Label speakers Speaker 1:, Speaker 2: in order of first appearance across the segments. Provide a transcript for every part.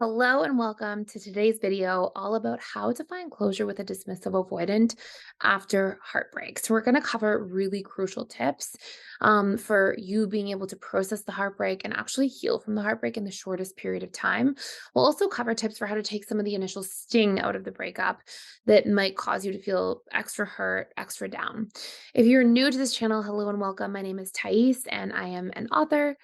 Speaker 1: Hello and welcome to today's video all about how to find closure with a dismissive avoidant after heartbreak. So we're going to cover really crucial tips for you being able to process the heartbreak and actually heal from the heartbreak in the shortest period of time. We'll also cover tips for how to take some of the initial sting out of the breakup that might cause you to feel extra hurt, extra down. If you're new to this channel, hello and welcome. My name is Thais and I am an author,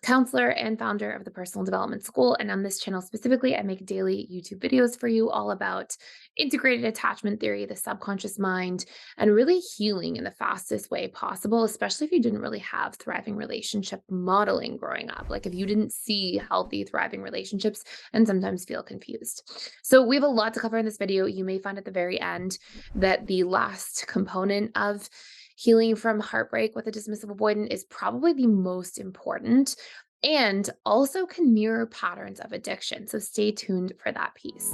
Speaker 1: counselor, and founder of the Personal Development School. And on this channel specifically, I make daily YouTube videos for you all about integrated attachment theory, the subconscious mind, and really healing in the fastest way possible, especially if you didn't really have thriving relationship modeling growing up. Like if you didn't see healthy, thriving relationships and sometimes feel confused. So we have a lot to cover in this video. You may find at the very end that the last component of healing from heartbreak with a dismissive avoidant is probably the most important and also can mirror patterns of addiction. So stay tuned for that piece.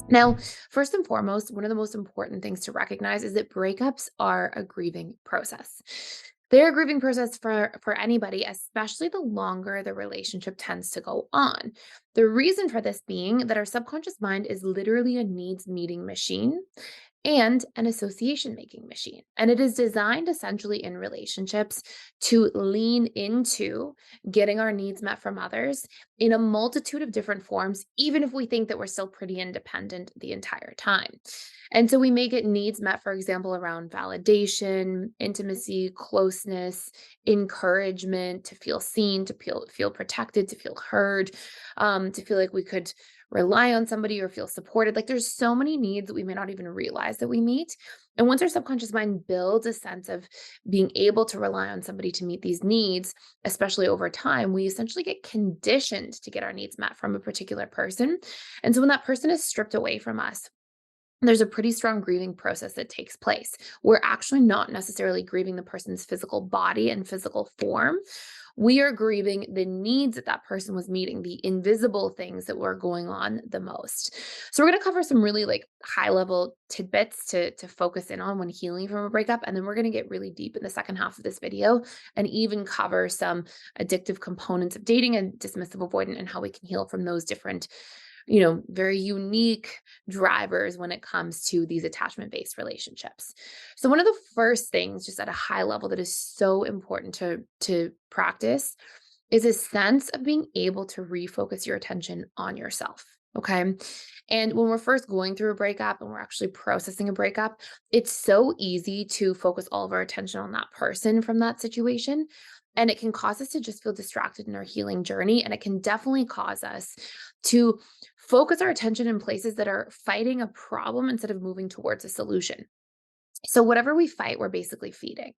Speaker 1: Now, first and foremost, one of the most important things to recognize is that breakups are a grieving process. They're a grieving process for anybody, especially the longer the relationship tends to go on. The reason for this being that our subconscious mind is literally a needs meeting machine and an association making machine. And it is designed essentially in relationships to lean into getting our needs met from others in a multitude of different forms, even if we think that we're still pretty independent the entire time. And so we may get needs met, for example, around validation, intimacy, closeness, encouragement, to feel seen, to feel protected, to feel heard, to feel like we could rely on somebody or feel supported. Like there's so many needs that we may not even realize that we meet. And once our subconscious mind builds a sense of being able to rely on somebody to meet these needs, especially over time, we essentially get conditioned to get our needs met from a particular person. And so when that person is stripped away from us, there's a pretty strong grieving process that takes place. We're actually not necessarily grieving the person's physical body and physical form. We are grieving the needs that that person was meeting, the invisible things that were going on the most. So we're going to cover some really like high level tidbits to focus in on when healing from a breakup. And then we're going to get really deep in the second half of this video and even cover some addictive components of dating and dismissive avoidant and how we can heal from those different, very unique drivers when it comes to these attachment based relationships. So one of the first things just at a high level that is so important to practice is a sense of being able to refocus your attention on yourself. Okay. And when we're first going through a breakup and we're actually processing a breakup, it's so easy to focus all of our attention on that person from that situation. And it can cause us to just feel distracted in our healing journey. And it can definitely cause us to focus our attention in places that are fighting a problem instead of moving towards a solution. So whatever we fight, we're basically feeding.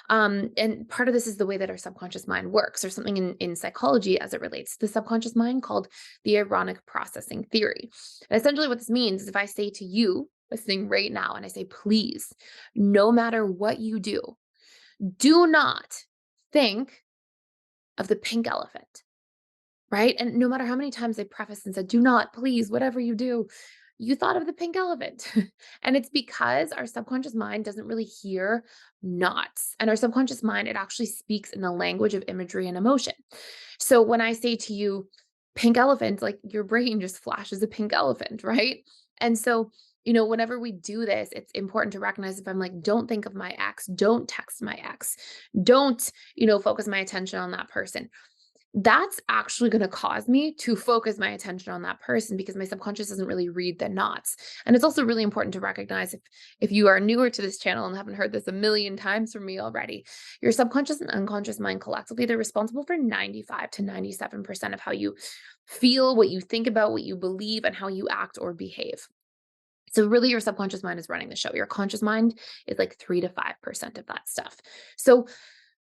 Speaker 1: And part of this is the way that our subconscious mind works. There's something in psychology as it relates to the subconscious mind called the ironic processing theory. And essentially what this means is if I say to you, listening right now, and I say, please, no matter what you do not think of the pink elephant, right? And no matter how many times I preface and said, do not, please, whatever you do, you thought of the pink elephant. And it's because our subconscious mind doesn't really hear knots. And our subconscious mind, it actually speaks in the language of imagery and emotion. So when I say to you, pink elephant, like your brain just flashes a pink elephant, right? And so, whenever we do this, it's important to recognize if I'm like, don't think of my ex, don't text my ex, don't, focus my attention on that person, that's actually going to cause me to focus my attention on that person because my subconscious doesn't really read the knots. And it's also really important to recognize if you are newer to this channel and haven't heard this a million times from me already, your subconscious and unconscious mind collectively, they're responsible for 95 to 97% of how you feel, what you think about, what you believe, and how you act or behave. So really your subconscious mind is running the show. Your conscious mind is like 3 to 5% of that stuff. So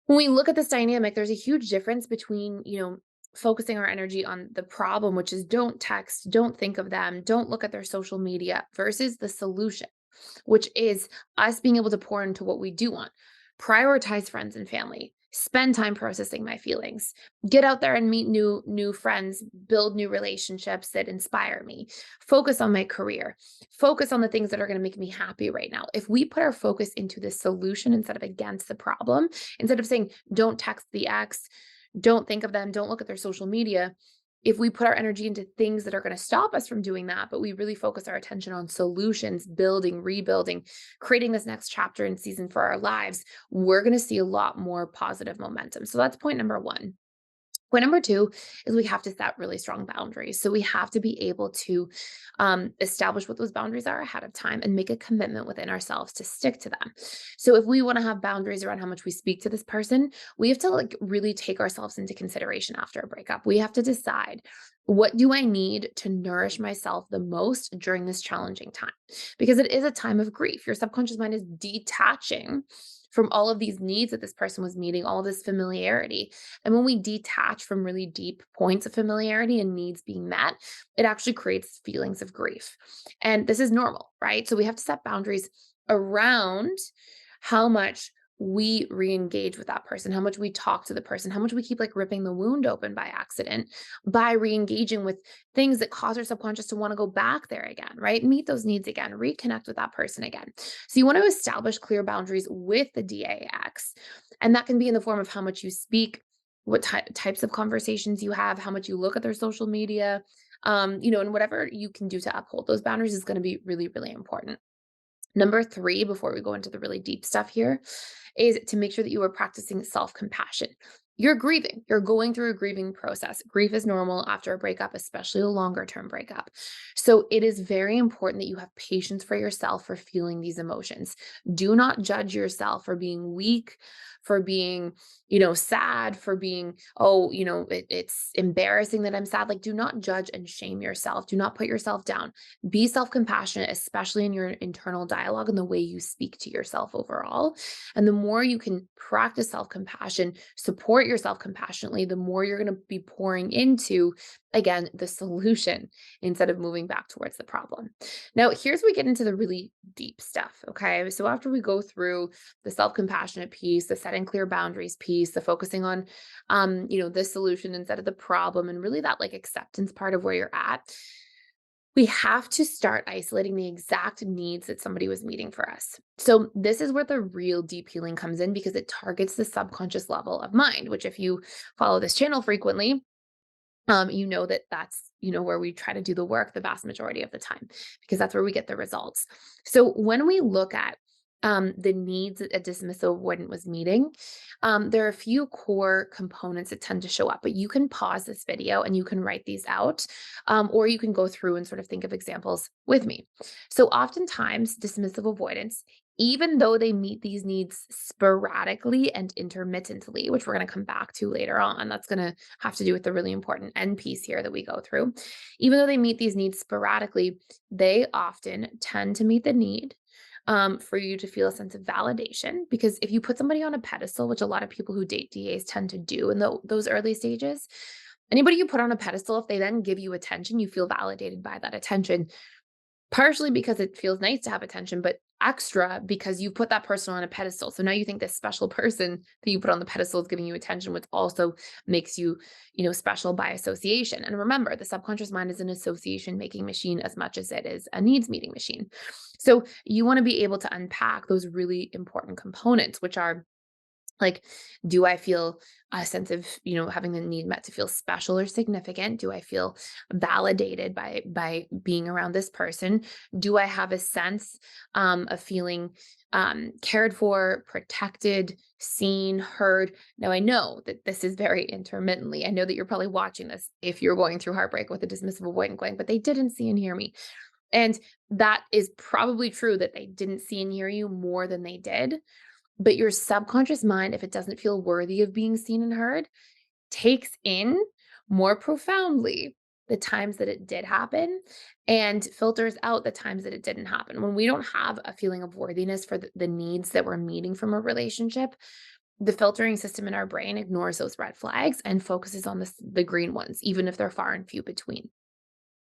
Speaker 1: when we look at this dynamic, there's a huge difference between, focusing our energy on the problem, which is don't text, don't think of them, don't look at their social media, versus the solution, which is us being able to pour into what we do want, prioritize friends and family, spend time processing my feelings, get out there and meet new friends, build new relationships that inspire me, focus on my career, focus on the things that are going to make me happy right now. If we put our focus into the solution instead of against the problem, instead of saying don't text the ex, Don't think of them, don't look at their social media. If we put our energy into things that are going to stop us from doing that, but we really focus our attention on solutions, building, rebuilding, creating this next chapter and season for our lives, we're going to see a lot more positive momentum. So that's point number one. Point number two is we have to set really strong boundaries. So we have to be able to establish what those boundaries are ahead of time and make a commitment within ourselves to stick to them. So if we want to have boundaries around how much we speak to this person, we have to like really take ourselves into consideration after a breakup. We have to decide, what do I need to nourish myself the most during this challenging time? Because it is a time of grief. Your subconscious mind is detaching from all of these needs that this person was meeting, all this familiarity. And when we detach from really deep points of familiarity and needs being met, it actually creates feelings of grief. And this is normal, right? So we have to set boundaries around how much we re-engage with that person, how much we talk to the person, how much we keep like ripping the wound open by accident by re-engaging with things that cause our subconscious to want to go back there again, right? Meet those needs again, reconnect with that person again. So you want to establish clear boundaries with the DAX. And that can be in the form of how much you speak, what types of conversations you have, how much you look at their social media, and whatever you can do to uphold those boundaries is going to be really, really important. Number three, before we go into the really deep stuff here, is to make sure that you are practicing self compassion. You're grieving, you're going through a grieving process. Grief is normal after a breakup, especially a longer term breakup. So it is very important that you have patience for yourself for feeling these emotions. Do not judge yourself for being weak, for being, sad, for being, oh, it's embarrassing that I'm sad. Like, do not judge and shame yourself. Do not put yourself down. Be self compassionate, especially in your internal dialogue and the way you speak to yourself overall. And the more you can practice self compassion, support yourself compassionately, the more you're going to be pouring into, again, the solution instead of moving back towards the problem. Now, here's where we get into the really deep stuff. Okay. So after we go through the self compassionate piece, the setting clear boundaries piece, the focusing on, the solution instead of the problem, and really that like acceptance part of where you're at, we have to start isolating the exact needs that somebody was meeting for us. So, this is where the real deep healing comes in because it targets the subconscious level of mind, which, if you follow this channel frequently, you know that that's where we try to do the work the vast majority of the time because that's where we get the results. So when we look at the needs that a dismissive avoidant was meeting, there are a few core components that tend to show up, but you can pause this video and you can write these out, or you can go through and sort of think of examples with me. So oftentimes dismissive avoidance, even though they meet these needs sporadically and intermittently, which we're going to come back to later on, that's going to have to do with the really important end piece here that we go through. Even though they meet these needs sporadically, they often tend to meet the need for you to feel a sense of validation. Because if you put somebody on a pedestal, which a lot of people who date DAs tend to do in those early stages, anybody you put on a pedestal, if they then give you attention, you feel validated by that attention. Partially because it feels nice to have attention, but extra because you put that person on a pedestal. So now you think this special person that you put on the pedestal is giving you attention, which also makes you, special by association. And remember, the subconscious mind is an association making machine as much as it is a needs meeting machine. So you want to be able to unpack those really important components, which are like, do I feel a sense of, having the need met to feel special or significant? Do I feel validated by being around this person? Do I have a sense of feeling cared for, protected, seen, heard? Now, I know that this is very intermittently. I know that you're probably watching this if you're going through heartbreak with a dismissive avoidant going, but they didn't see and hear me. And that is probably true that they didn't see and hear you more than they did. But your subconscious mind, if it doesn't feel worthy of being seen and heard, takes in more profoundly the times that it did happen and filters out the times that it didn't happen. When we don't have a feeling of worthiness for the needs that we're meeting from a relationship, the filtering system in our brain ignores those red flags and focuses on the green ones, even if they're far and few between.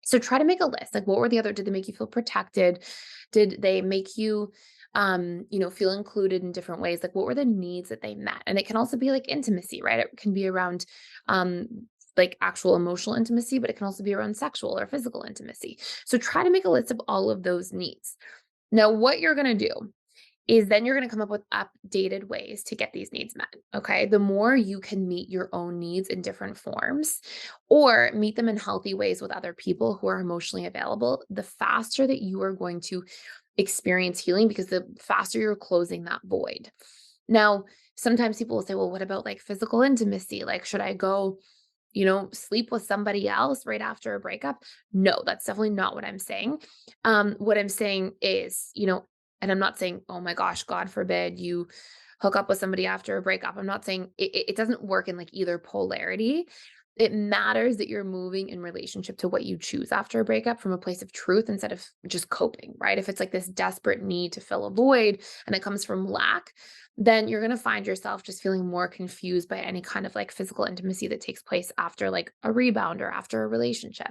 Speaker 1: So try to make a list. Like, what were the other, did they make you feel protected? Did they make you, feel included in different ways? Like, what were the needs that they met? And it can also be like intimacy, right? It can be around, um, like actual emotional intimacy, but it can also be around sexual or physical intimacy. So try to make a list of all of those needs. Now, what you're going to do is then you're going to come up with updated ways to get these needs met. Okay. The more you can meet your own needs in different forms or meet them in healthy ways with other people who are emotionally available, the faster that you are going to experience healing because the faster you're closing that void. Now, sometimes people will say, well, what about like physical intimacy? Like, should I go, sleep with somebody else right after a breakup? No, that's definitely not what I'm saying. What I'm saying is, and I'm not saying, oh my gosh, God forbid you hook up with somebody after a breakup. I'm not saying it doesn't work in like either polarity. It matters that you're moving in relationship to what you choose after a breakup from a place of truth instead of just coping, right? If it's like this desperate need to fill a void and it comes from lack, then you're going to find yourself just feeling more confused by any kind of like physical intimacy that takes place after like a rebound or after a relationship.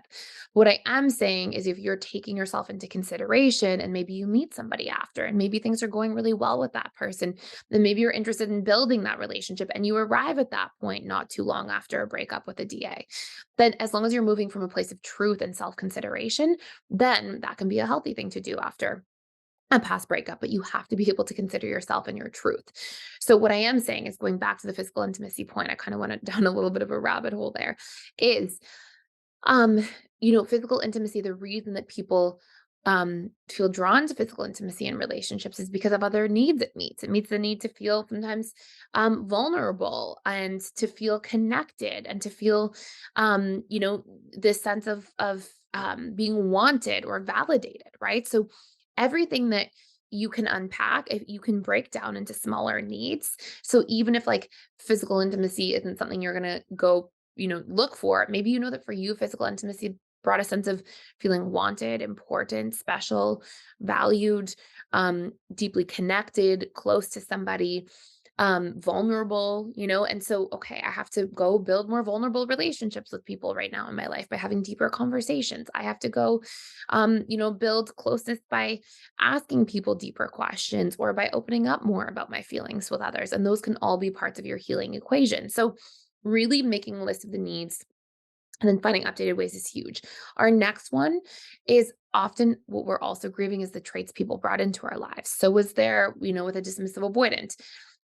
Speaker 1: What I am saying is if you're taking yourself into consideration and maybe you meet somebody after and maybe things are going really well with that person, then maybe you're interested in building that relationship and you arrive at that point not too long after a breakup with a DA. Then as long as you're moving from a place of truth and self-consideration, then that can be a healthy thing to do after a past breakup, but you have to be able to consider yourself and your truth. So what I am saying is going back to the physical intimacy point, I kind of went down a little bit of a rabbit hole there, is um, physical intimacy, the reason that people feel drawn to physical intimacy in relationships is because of other needs it meets. It meets the need to feel sometimes vulnerable and to feel connected and to feel this sense of being wanted or validated, right? So everything that you can unpack, if you can break down into smaller needs. So even if like physical intimacy isn't something you're gonna go look for. Maybe you know that for you, physical intimacy brought a sense of feeling wanted, important, special, valued, deeply connected, close to somebody, vulnerable, and so, okay, I have to go build more vulnerable relationships with people right now in my life by having deeper conversations. I have to go, build closeness by asking people deeper questions or by opening up more about my feelings with others. And those can all be parts of your healing equation. So really making a list of the needs and then finding updated ways is huge. Our next one is often what we're also grieving is the traits people brought into our lives. So was there, with a dismissive avoidant,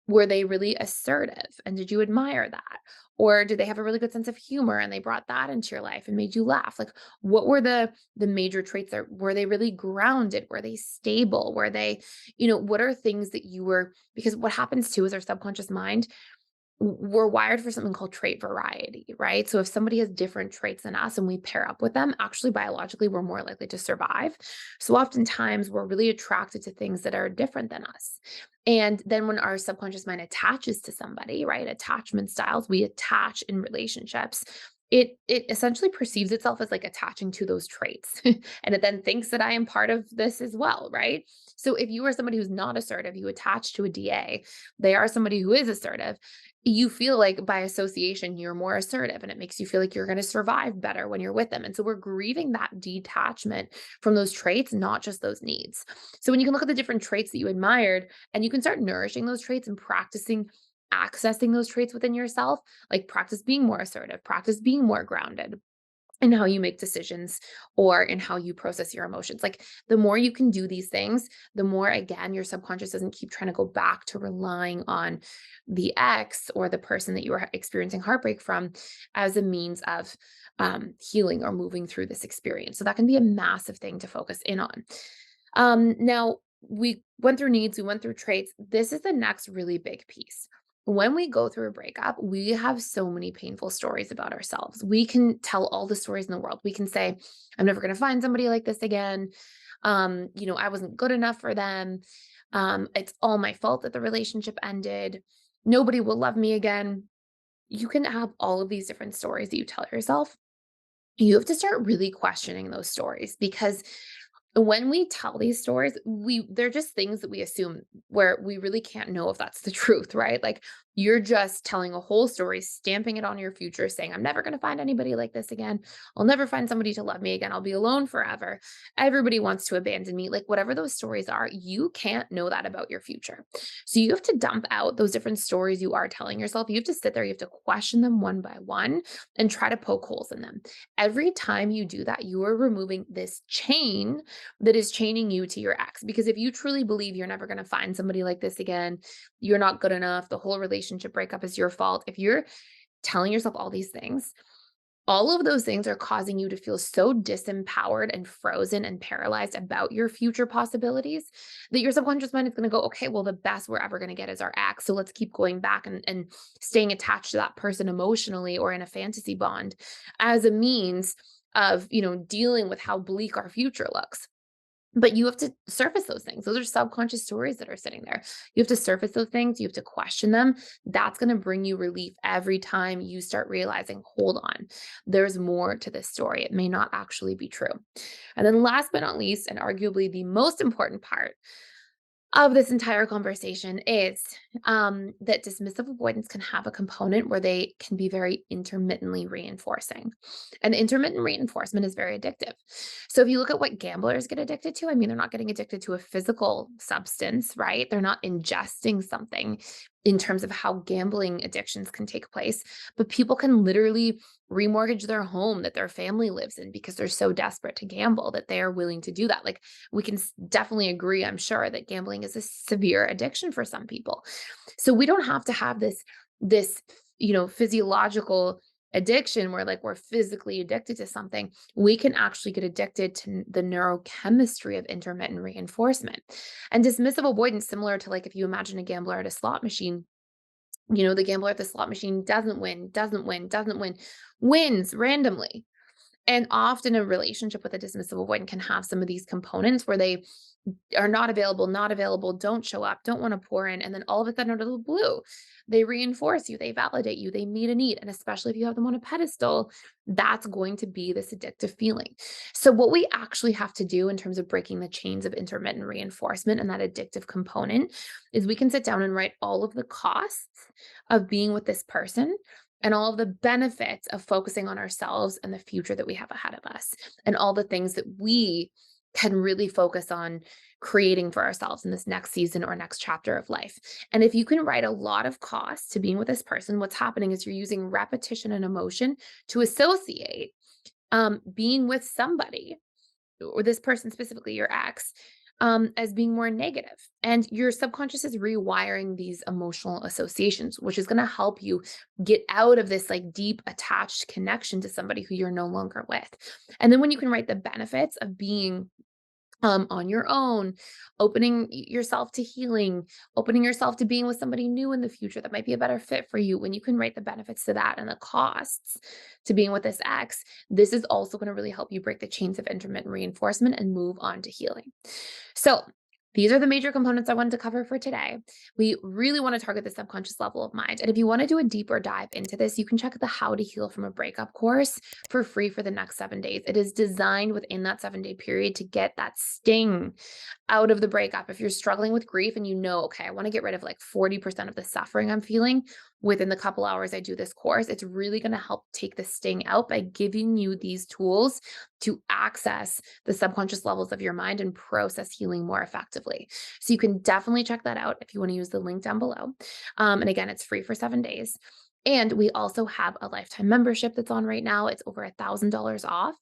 Speaker 1: were they really assertive? And did you admire that? Or did they have a really good sense of humor and they brought that into your life and made you laugh? Like what were the major traits there? Were they really grounded? Were they stable? Were they, what are things that you were, because what happens too is our subconscious mind, we're wired for something called trait variety, right? So if somebody has different traits than us and we pair up with them, actually biologically, we're more likely to survive. So oftentimes we're really attracted to things that are different than us. And then when our subconscious mind attaches to somebody, right? Attachment styles, we attach in relationships. It essentially perceives itself as like attaching to those traits. And it then thinks that I am part of this as well, right? So if you are somebody who's not assertive, you attach to a DA, they are somebody who is assertive, you feel like by association you're more assertive and it makes you feel like you're going to survive better when you're with them. And so we're grieving that detachment from those traits, not just those needs. So when you can look at the different traits that you admired and you can start nourishing those traits and practicing accessing those traits within yourself, like practice being more assertive, practice being more grounded in how you make decisions or in how you process your emotions. Like the more you can do these things, the more, again, your subconscious doesn't keep trying to go back to relying on the ex or the person that you are experiencing heartbreak from as a means of healing or moving through this experience. So that can be a massive thing to focus in on. Now, we went through needs, we went through traits. This is the next really big piece. When we go through a breakup, we have so many painful stories about ourselves. We can tell all the stories in the world. We can say, I'm never going to find somebody like this again. I wasn't good enough for them. It's all my fault that the relationship ended. Nobody will love me again. You can have all of these different stories that you tell yourself. You have to start really questioning those stories because when we tell these stories, they're just things that we assume where we really can't know if that's the truth, right? Like You're just telling a whole story, stamping it on your future, saying, I'm never going to find anybody like this again. I'll never find somebody to love me again. I'll be alone forever. Everybody wants to abandon me. Like, whatever those stories are, you can't know that about your future. So you have to dump out those different stories you are telling yourself. You have to sit there, you have to question them one by one and try to poke holes in them. Every time you do that, you are removing this chain that is chaining you to your ex. Because if you truly believe you're never going to find somebody like this again, you're not good enough, the whole relationship breakup is your fault. If you're telling yourself all these things, all of those things are causing you to feel so disempowered and frozen and paralyzed about your future possibilities that your subconscious mind is going to go, okay, well, the best we're ever going to get is our ex. So let's keep going back and staying attached to that person emotionally or in a fantasy bond as a means of, dealing with how bleak our future looks. But you have to surface those things. Those are subconscious stories that are sitting there. You have to surface those things. You have to question them. That's going to bring you relief every time you start realizing, hold on, there's more to this story. It may not actually be true. And then last but not least, and arguably the most important part of this entire conversation is that dismissive avoidance can have a component where they can be very intermittently reinforcing. And intermittent reinforcement is very addictive. So if you look at what gamblers get addicted to, I mean, they're not getting addicted to a physical substance, right? They're not ingesting something in terms of how gambling addictions can take place, but people can literally remortgage their home that their family lives in because they're so desperate to gamble that they are willing to do that. Like, we can definitely agree, I'm sure, that gambling is a severe addiction for some people. So we don't have to have this physiological addiction where like we're physically addicted to something. We can actually get addicted to the neurochemistry of intermittent reinforcement. And dismissive avoidance, similar to like if you imagine a gambler at a slot machine, the gambler at the slot machine doesn't win, doesn't win, doesn't win, wins randomly. And often a relationship with a dismissive avoidant can have some of these components where they are not available, don't show up, don't want to pour in. And then all of a sudden, out of the blue, they reinforce you, they validate you, they meet a need. And especially if you have them on a pedestal, that's going to be this addictive feeling. So, what we actually have to do in terms of breaking the chains of intermittent reinforcement and that addictive component is we can sit down and write all of the costs of being with this person and all of the benefits of focusing on ourselves and the future that we have ahead of us, and all the things that we can really focus on creating for ourselves in this next season or next chapter of life. And if you can write a lot of costs to being with this person, what's happening is you're using repetition and emotion to associate being with somebody, or this person specifically, your ex, as being more negative. And your subconscious is rewiring these emotional associations, which is going to help you get out of this like deep attached connection to somebody who you're no longer with. And then when you can write the benefits of being on your own, opening yourself to healing, opening yourself to being with somebody new in the future that might be a better fit for you. When you can write the benefits to that and the costs to being with this ex, this is also going to really help you break the chains of intermittent reinforcement and move on to healing. So, these are the major components I wanted to cover for today. We really want to target the subconscious level of mind. And if you want to do a deeper dive into this, you can check the How to Heal from a Breakup course for free for the next 7 days. It is designed within that 7 day period to get that sting out of the breakup. If you're struggling with grief and okay, I want to get rid of like 40% of the suffering I'm feeling within the couple hours I do this course, it's really going to help take the sting out by giving you these tools to access the subconscious levels of your mind and process healing more effectively. So you can definitely check that out if you want to use the link down below. And again, it's free for 7 days. And we also have a lifetime membership that's on right now. It's over $1,000 off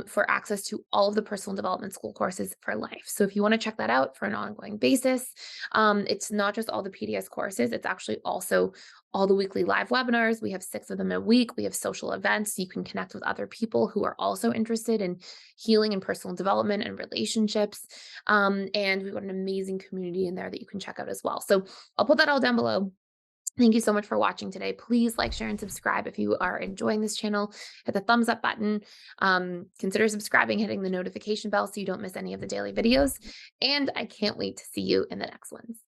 Speaker 1: for access to all of the personal development school courses for life. So if you want to check that out for an ongoing basis, it's not just all the PDS courses, it's actually also all the weekly live webinars. We have 6 of them a week. We have social events. So you can connect with other people who are also interested in healing and personal development and relationships. And we've got an amazing community in there that you can check out as well. So I'll put that all down below. Thank you so much for watching today. Please like, share, and subscribe if you are enjoying this channel. Hit the thumbs up button. Consider subscribing, hitting the notification bell so you don't miss any of the daily videos. And I can't wait to see you in the next ones.